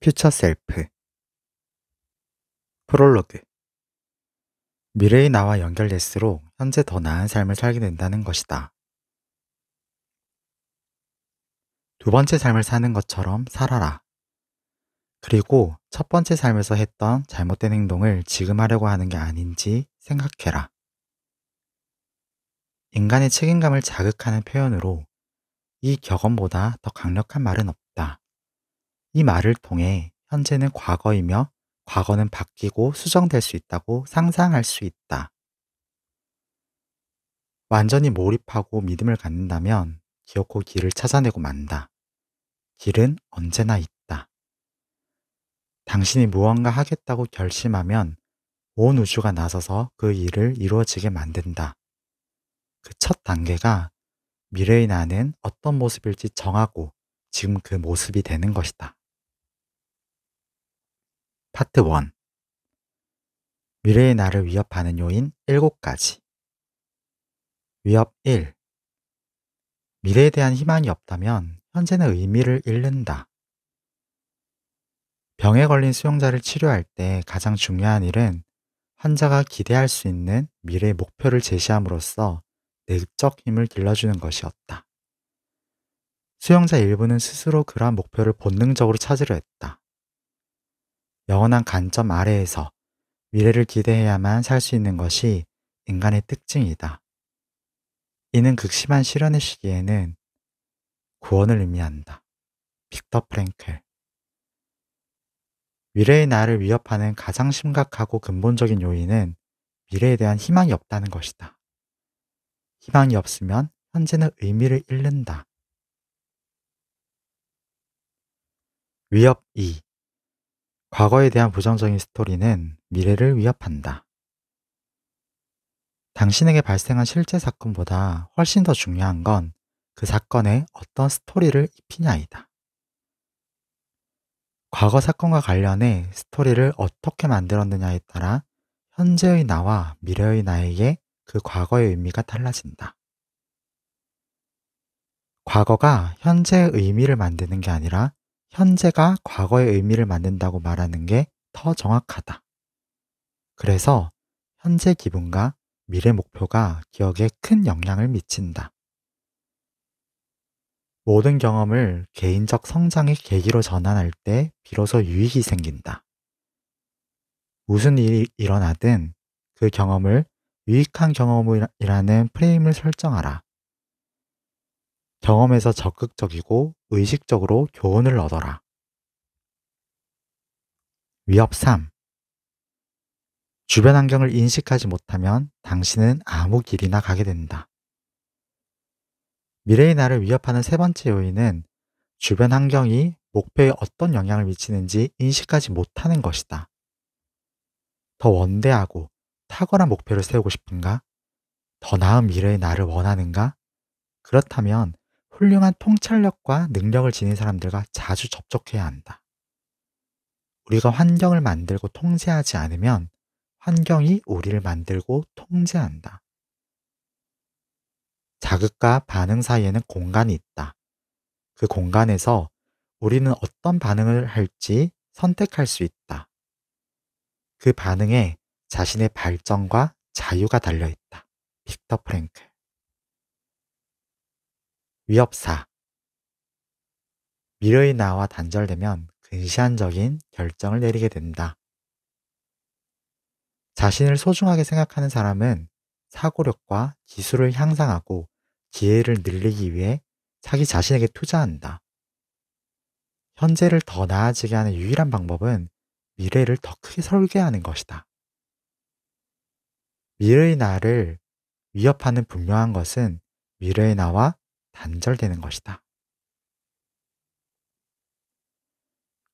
퓨처 셀프 프롤로그. 미래의 나와 연결될수록 현재 더 나은 삶을 살게 된다는 것이다. 두 번째 삶을 사는 것처럼 살아라. 그리고 첫 번째 삶에서 했던 잘못된 행동을 지금 하려고 하는 게 아닌지 생각해라. 인간의 책임감을 자극하는 표현으로 이 격언보다 더 강력한 말은 없다. 이 말을 통해 현재는 과거이며 과거는 바뀌고 수정될 수 있다고 상상할 수 있다. 완전히 몰입하고 믿음을 갖는다면 기어코 길을 찾아내고 만다. 길은 언제나 있다. 당신이 무언가 하겠다고 결심하면 온 우주가 나서서 그 일을 이루어지게 만든다. 그 첫 단계가 미래의 나는 어떤 모습일지 정하고 지금 그 모습이 되는 것이다. 파트 1. 미래의 나를 위협하는 요인 7가지. 위협 1. 미래에 대한 희망이 없다면 현재는 의미를 잃는다. 병에 걸린 수용자를 치료할 때 가장 중요한 일은 환자가 기대할 수 있는 미래의 목표를 제시함으로써 내적 힘을 길러주는 것이었다. 수용자 일부는 스스로 그러한 목표를 본능적으로 찾으려 했다. 영원한 관점 아래에서 미래를 기대해야만 살 수 있는 것이 인간의 특징이다. 이는 극심한 시련의 시기에는 구원을 의미한다. 빅터 프랭클. 미래의 나를 위협하는 가장 심각하고 근본적인 요인은 미래에 대한 희망이 없다는 것이다. 희망이 없으면 현재는 의미를 잃는다. 위협 2. 과거에 대한 부정적인 스토리는 미래를 위협한다. 당신에게 발생한 실제 사건보다 훨씬 더 중요한 건 그 사건에 어떤 스토리를 입히냐이다. 과거 사건과 관련해 스토리를 어떻게 만들었느냐에 따라 현재의 나와 미래의 나에게 그 과거의 의미가 달라진다. 과거가 현재의 의미를 만드는 게 아니라 현재가 과거의 의미를 만든다고 말하는 게 더 정확하다. 그래서 현재 기분과 미래 목표가 기억에 큰 영향을 미친다. 모든 경험을 개인적 성장의 계기로 전환할 때 비로소 유익이 생긴다. 무슨 일이 일어나든 그 경험을 유익한 경험이라는 프레임을 설정하라. 경험에서 적극적이고 의식적으로 교훈을 얻어라. 위협 3. 주변 환경을 인식하지 못하면 당신은 아무 길이나 가게 된다. 미래의 나를 위협하는 세 번째 요인은 주변 환경이 목표에 어떤 영향을 미치는지 인식하지 못하는 것이다. 더 원대하고 탁월한 목표를 세우고 싶은가? 더 나은 미래의 나를 원하는가? 그렇다면 훌륭한 통찰력과 능력을 지닌 사람들과 자주 접촉해야 한다. 우리가 환경을 만들고 통제하지 않으면 환경이 우리를 만들고 통제한다. 자극과 반응 사이에는 공간이 있다. 그 공간에서 우리는 어떤 반응을 할지 선택할 수 있다. 그 반응에 자신의 발전과 자유가 달려 있다. 빅터 프랭클. 위협 4. 미래의 나와 단절되면 근시안적인 결정을 내리게 된다. 자신을 소중하게 생각하는 사람은 사고력과 기술을 향상하고 기회를 늘리기 위해 자기 자신에게 투자한다. 현재를 더 나아지게 하는 유일한 방법은 미래를 더 크게 설계하는 것이다. 미래의 나를 위협하는 분명한 것은 미래의 나와 단절되는 것이다.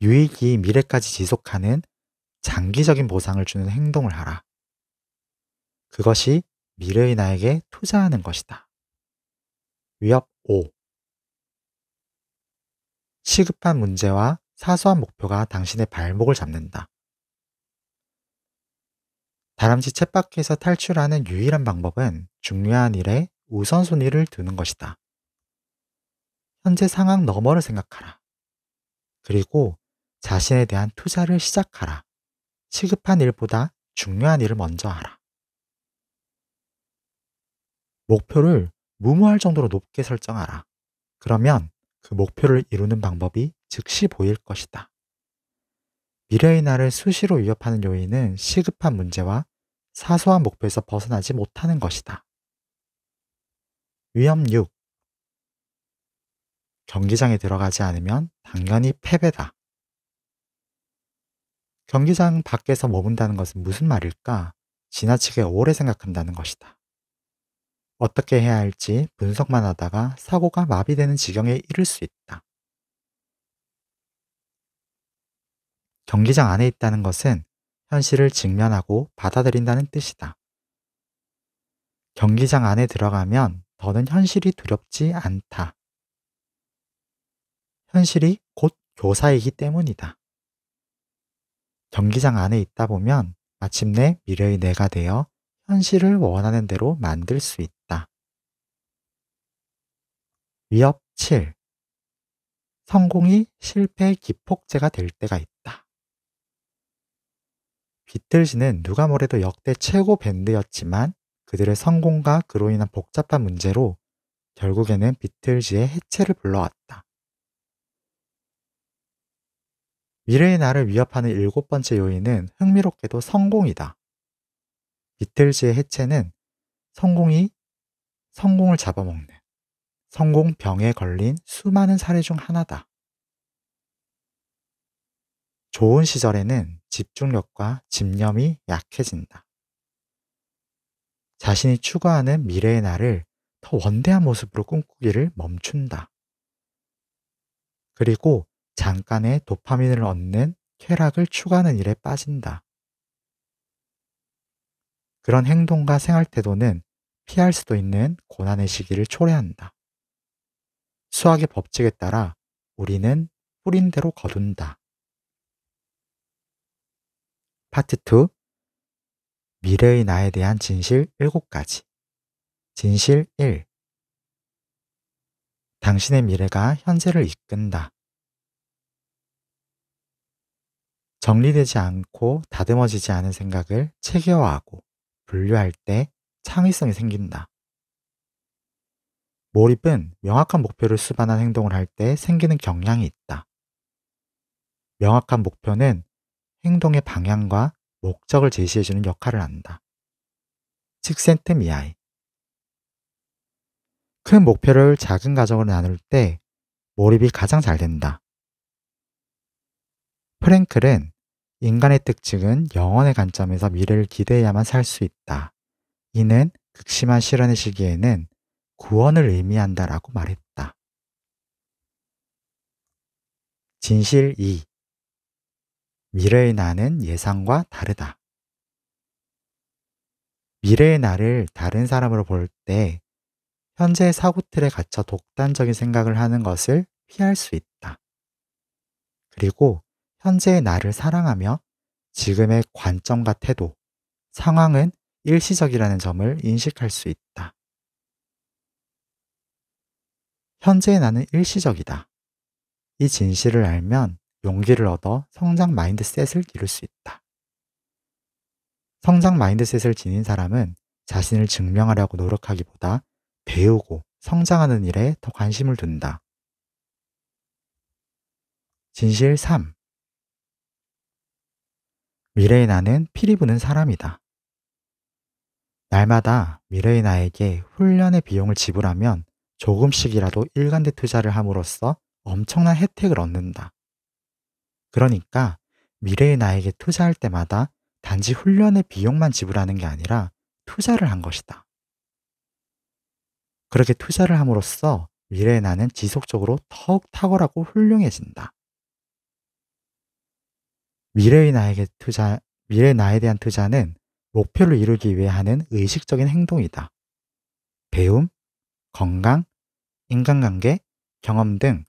유익이 미래까지 지속하는 장기적인 보상을 주는 행동을 하라. 그것이 미래의 나에게 투자하는 것이다. 위협 5. 시급한 문제와 사소한 목표가 당신의 발목을 잡는다. 다람쥐 쳇바퀴에서 탈출하는 유일한 방법은 중요한 일에 우선순위를 두는 것이다. 현재 상황 너머를 생각하라. 그리고 자신에 대한 투자를 시작하라. 시급한 일보다 중요한 일을 먼저 하라. 목표를 무모할 정도로 높게 설정하라. 그러면 그 목표를 이루는 방법이 즉시 보일 것이다. 미래의 나를 수시로 위협하는 요인은 시급한 문제와 사소한 목표에서 벗어나지 못하는 것이다. 위험 6. 경기장에 들어가지 않으면 당연히 패배다. 경기장 밖에서 머문다는 것은 무슨 말일까? 지나치게 오래 생각한다는 것이다. 어떻게 해야 할지 분석만 하다가 사고가 마비되는 지경에 이를 수 있다. 경기장 안에 있다는 것은 현실을 직면하고 받아들인다는 뜻이다. 경기장 안에 들어가면 더는 현실이 두렵지 않다. 현실이 곧 교사이기 때문이다. 경기장 안에 있다 보면 마침내 미래의 내가 되어 현실을 원하는 대로 만들 수 있다. 위협 7. 성공이 실패의 기폭제가 될 때가 있다. 비틀즈는 누가 뭐래도 역대 최고 밴드였지만 그들의 성공과 그로 인한 복잡한 문제로 결국에는 비틀즈의 해체를 불러왔다. 미래의 나를 위협하는 일곱 번째 요인은 흥미롭게도 성공이다. 비틀즈의 해체는 성공을 잡아먹는 성공병에 걸린 수많은 사례 중 하나다. 좋은 시절에는 집중력과 집념이 약해진다. 자신이 추구하는 미래의 나를 더 원대한 모습으로 꿈꾸기를 멈춘다. 그리고 잠깐의 도파민을 얻는 쾌락을 추구하는 일에 빠진다. 그런 행동과 생활 태도는 피할 수도 있는 고난의 시기를 초래한다. 수학의 법칙에 따라 우리는 뿌린 대로 거둔다. 파트 2. 미래의 나에 대한 진실 7가지. 진실 1. 당신의 미래가 현재를 이끈다. 정리되지 않고 다듬어지지 않은 생각을 체계화하고 분류할 때 창의성이 생긴다. 몰입은 명확한 목표를 수반한 행동을 할 때 생기는 경향이 있다. 명확한 목표는 행동의 방향과 목적을 제시해주는 역할을 한다. 칙센트미아이. 큰 목표를 작은 과정으로 나눌 때 몰입이 가장 잘 된다. 프랭클은 인간의 특징은 영혼의 관점에서 미래를 기대해야만 살 수 있다. 이는 극심한 실현의 시기에는 구원을 의미한다라고 말했다. 진실 2. 미래의 나는 예상과 다르다. 미래의 나를 다른 사람으로 볼 때 현재의 사고틀에 갇혀 독단적인 생각을 하는 것을 피할 수 있다. 그리고 현재의 나를 사랑하며 지금의 관점과 태도, 상황은 일시적이라는 점을 인식할 수 있다. 현재의 나는 일시적이다. 이 진실을 알면 용기를 얻어 성장 마인드셋을 기를 수 있다. 성장 마인드셋을 지닌 사람은 자신을 증명하려고 노력하기보다 배우고 성장하는 일에 더 관심을 둔다. 진실 3. 미래의 나는 피리 부는 사람이다. 날마다 미래의 나에게 훈련의 비용을 지불하면 조금씩이라도 일관된 투자를 함으로써 엄청난 혜택을 얻는다. 그러니까 미래의 나에게 투자할 때마다 단지 훈련의 비용만 지불하는 게 아니라 투자를 한 것이다. 그렇게 투자를 함으로써 미래의 나는 지속적으로 더욱 탁월하고 훌륭해진다. 미래의 나에 대한 투자는 목표를 이루기 위해 하는 의식적인 행동이다. 배움, 건강, 인간관계, 경험 등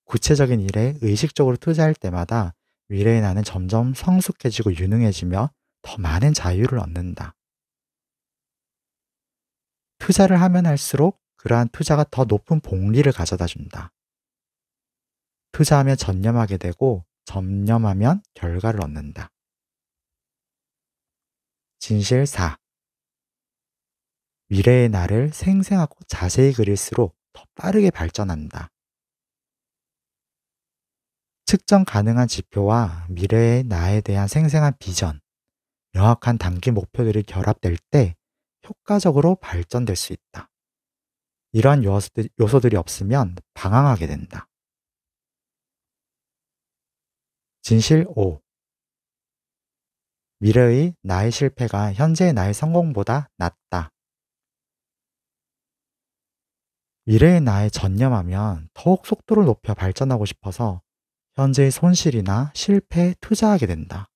구체적인 일에 의식적으로 투자할 때마다 미래의 나는 점점 성숙해지고 유능해지며 더 많은 자유를 얻는다. 투자를 하면 할수록 그러한 투자가 더 높은 복리를 가져다 준다. 투자하면 전념하게 되고 점념하면 결과를 얻는다. 진실 4. 미래의 나를 생생하고 자세히 그릴수록 더 빠르게 발전한다. 측정 가능한 지표와 미래의 나에 대한 생생한 비전, 명확한 단기 목표들이 결합될 때 효과적으로 발전될 수 있다. 이러한 요소들이 없으면 방황하게 된다. 진실 5. 미래의 나의 실패가 현재의 나의 성공보다 낫다. 미래의 나에 전념하면 더욱 속도를 높여 발전하고 싶어서 현재의 손실이나 실패에 투자하게 된다.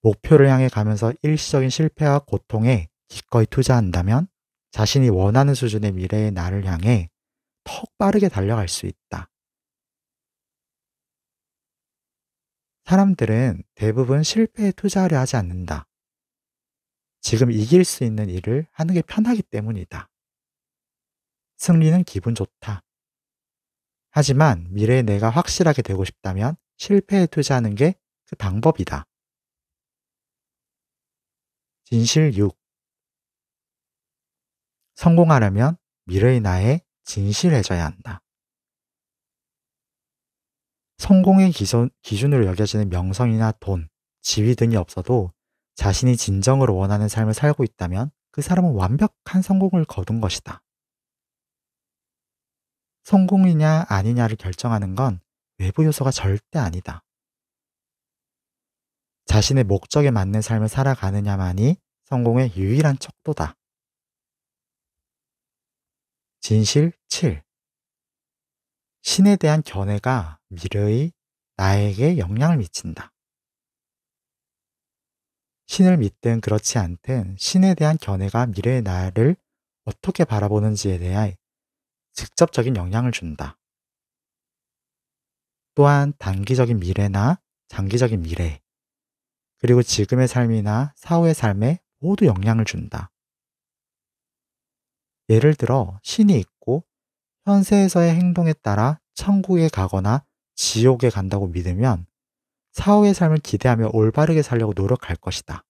목표를 향해 가면서 일시적인 실패와 고통에 기꺼이 투자한다면 자신이 원하는 수준의 미래의 나를 향해 더 빠르게 달려갈 수 있다. 사람들은 대부분 실패에 투자하려 하지 않는다. 지금 이길 수 있는 일을 하는 게 편하기 때문이다. 승리는 기분 좋다. 하지만 미래의 내가 확실하게 되고 싶다면 실패에 투자하는 게 그 방법이다. 진실 6. 성공하려면 미래의 나에 진실해져야 한다. 성공의 기준으로 여겨지는 명성이나 돈, 지위 등이 없어도 자신이 진정으로 원하는 삶을 살고 있다면 그 사람은 완벽한 성공을 거둔 것이다. 성공이냐 아니냐를 결정하는 건 외부 요소가 절대 아니다. 자신의 목적에 맞는 삶을 살아가느냐만이 성공의 유일한 척도다. 진실 7. 신에 대한 견해가 미래의 나에게 영향을 미친다. 신을 믿든 그렇지 않든 신에 대한 견해가 미래의 나를 어떻게 바라보는지에 대해 직접적인 영향을 준다. 또한 단기적인 미래나 장기적인 미래, 그리고 지금의 삶이나 사후의 삶에 모두 영향을 준다. 예를 들어 신이 있고 현세에서의 행동에 따라 천국에 가거나 지옥에 간다고 믿으면 사후의 삶을 기대하며 올바르게 살려고 노력할 것이다.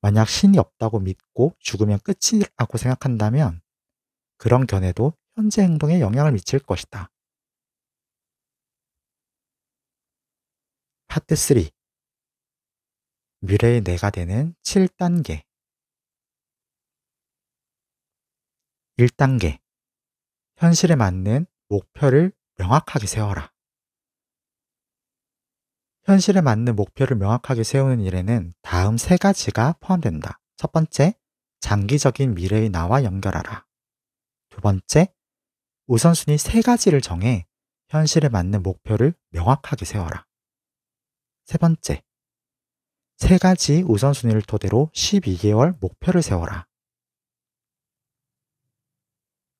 만약 신이 없다고 믿고 죽으면 끝이라고 생각한다면 그런 견해도 현재 행동에 영향을 미칠 것이다. 파트 3. 미래의 내가 되는 7단계. 1단계. 현실에 맞는 목표를 명확하게 세워라. 현실에 맞는 목표를 명확하게 세우는 일에는 다음 3가지가 포함된다. 첫 번째, 장기적인 미래의 나와 연결하라. 두 번째, 우선순위 3가지를 정해 현실에 맞는 목표를 명확하게 세워라. 세 번째, 3가지 우선순위를 토대로 12개월 목표를 세워라.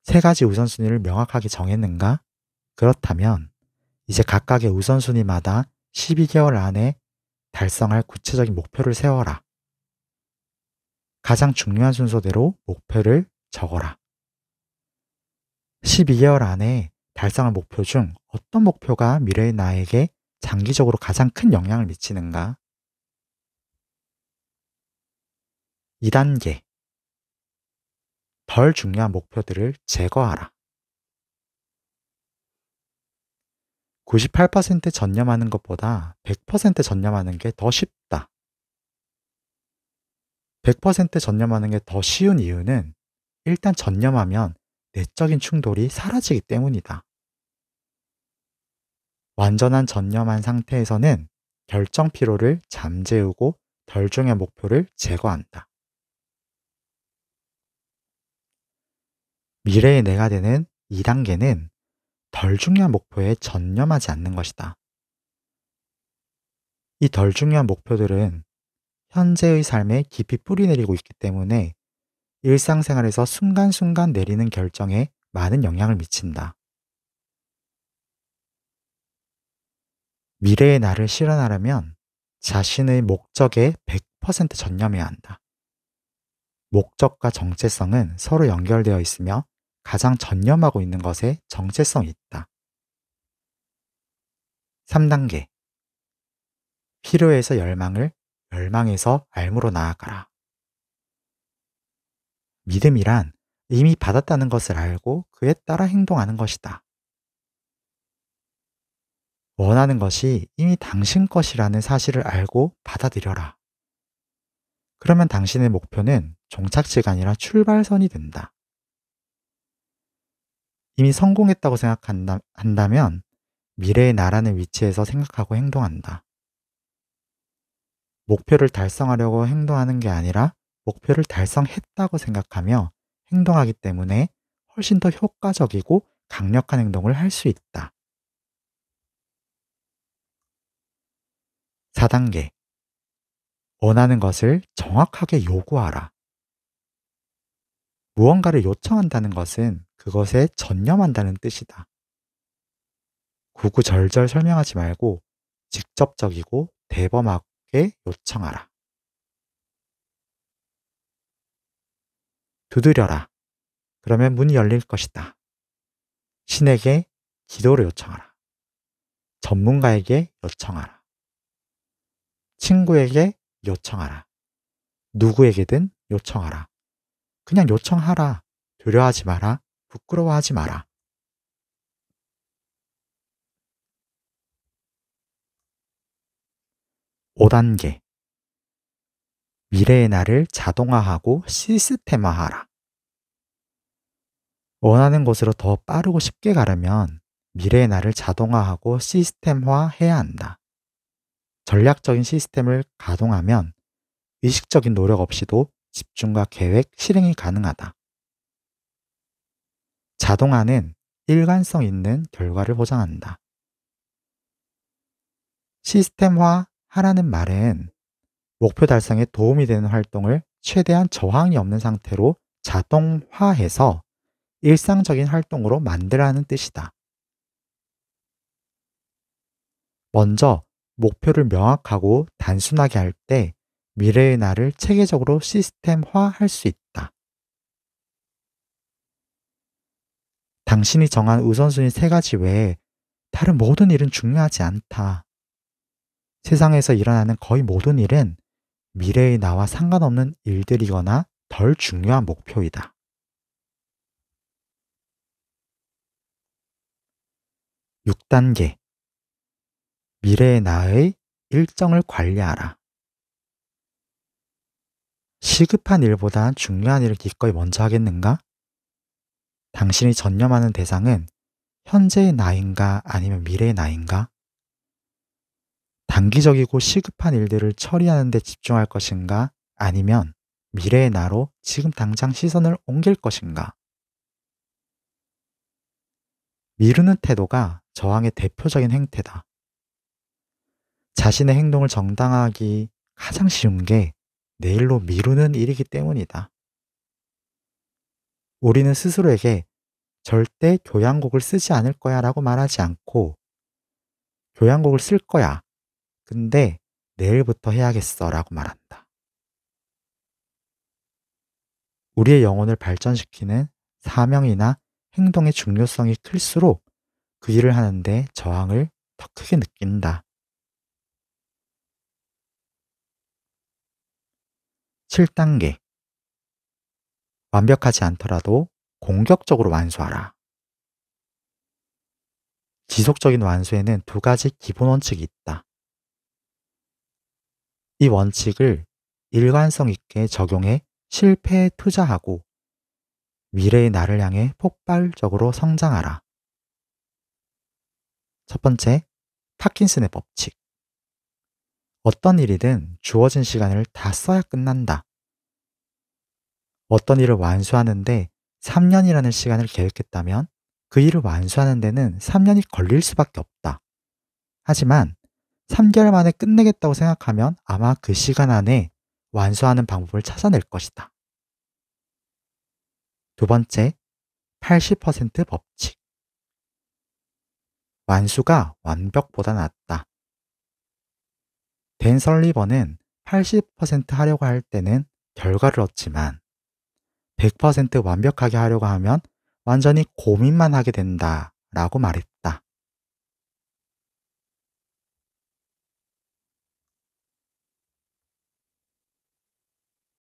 3가지 우선순위를 명확하게 정했는가? 그렇다면 이제 각각의 우선순위마다 12개월 안에 달성할 구체적인 목표를 세워라. 가장 중요한 순서대로 목표를 적어라. 12개월 안에 달성할 목표 중 어떤 목표가 미래의 나에게 장기적으로 가장 큰 영향을 미치는가? 2단계. 덜 중요한 목표들을 제거하라. 98% 전념하는 것보다 100% 전념하는 게 더 쉽다. 100% 전념하는 게 더 쉬운 이유는 일단 전념하면 내적인 충돌이 사라지기 때문이다. 완전한 전념한 상태에서는 결정 피로를 잠재우고 덜 중요한 목표를 제거한다. 미래의 내가 되는 2단계는 덜 중요한 목표에 전념하지 않는 것이다. 이 덜 중요한 목표들은 현재의 삶에 깊이 뿌리내리고 있기 때문에 일상생활에서 순간순간 내리는 결정에 많은 영향을 미친다. 미래의 나를 실현하려면 자신의 목적에 100% 전념해야 한다. 목적과 정체성은 서로 연결되어 있으며 가장 전념하고 있는 것에 정체성이 있다. 3단계. 필요해서 열망을, 열망에서 알무로 나아가라. 믿음이란 이미 받았다는 것을 알고 그에 따라 행동하는 것이다. 원하는 것이 이미 당신 것이라는 사실을 알고 받아들여라. 그러면 당신의 목표는 종착지가 아니라 출발선이 된다. 이미 성공했다고 생각한다면 미래의 나라는 위치에서 생각하고 행동한다. 목표를 달성하려고 행동하는 게 아니라 목표를 달성했다고 생각하며 행동하기 때문에 훨씬 더 효과적이고 강력한 행동을 할 수 있다. 4단계. 원하는 것을 정확하게 요구하라. 무언가를 요청한다는 것은 그것에 전념한다는 뜻이다. 구구절절 설명하지 말고 직접적이고 대범하게 요청하라. 두드려라. 그러면 문이 열릴 것이다. 신에게 기도를 요청하라. 전문가에게 요청하라. 친구에게 요청하라. 누구에게든 요청하라. 그냥 요청하라. 두려워하지 마라. 부끄러워하지 마라. 5단계. 미래의 나를 자동화하고 시스템화하라. 원하는 곳으로 더 빠르고 쉽게 가려면 미래의 나를 자동화하고 시스템화해야 한다. 전략적인 시스템을 가동하면 의식적인 노력 없이도 집중과 계획, 실행이 가능하다. 자동화는 일관성 있는 결과를 보장한다. 시스템화 하라는 말은 목표 달성에 도움이 되는 활동을 최대한 저항이 없는 상태로 자동화해서 일상적인 활동으로 만들라는 뜻이다. 먼저 목표를 명확하고 단순하게 할 때 미래의 나를 체계적으로 시스템화할 수 있다. 당신이 정한 우선순위 3가지 외에 다른 모든 일은 중요하지 않다. 세상에서 일어나는 거의 모든 일은 미래의 나와 상관없는 일들이거나 덜 중요한 목표이다. 6단계. 미래의 나의 일정을 관리하라. 시급한 일보다 중요한 일을 기꺼이 먼저 하겠는가? 당신이 전념하는 대상은 현재의 나인가 아니면 미래의 나인가? 단기적이고 시급한 일들을 처리하는 데 집중할 것인가? 아니면 미래의 나로 지금 당장 시선을 옮길 것인가? 미루는 태도가 저항의 대표적인 행태다. 자신의 행동을 정당화하기 가장 쉬운 게 내일로 미루는 일이기 때문이다. 우리는 스스로에게 절대 교양곡을 쓰지 않을 거야 라고 말하지 않고 교양곡을 쓸 거야. 근데 내일부터 해야겠어 라고 말한다. 우리의 영혼을 발전시키는 사명이나 행동의 중요성이 클수록 그 일을 하는데 저항을 더 크게 느낀다. 7단계. 완벽하지 않더라도 공격적으로 완수하라. 지속적인 완수에는 2가지 기본 원칙이 있다. 이 원칙을 일관성 있게 적용해 실패에 투자하고 미래의 나를 향해 폭발적으로 성장하라. 첫 번째, 파킨슨의 법칙. 어떤 일이든 주어진 시간을 다 써야 끝난다. 어떤 일을 완수하는데 3년이라는 시간을 계획했다면 그 일을 완수하는 데는 3년이 걸릴 수밖에 없다. 하지만 3개월 만에 끝내겠다고 생각하면 아마 그 시간 안에 완수하는 방법을 찾아낼 것이다. 2번째, 80% 법칙. 완수가 완벽보다 낫다. 댄 설리번은 80% 하려고 할 때는 결과를 얻지만 100% 완벽하게 하려고 하면 완전히 고민만 하게 된다 라고 말했다.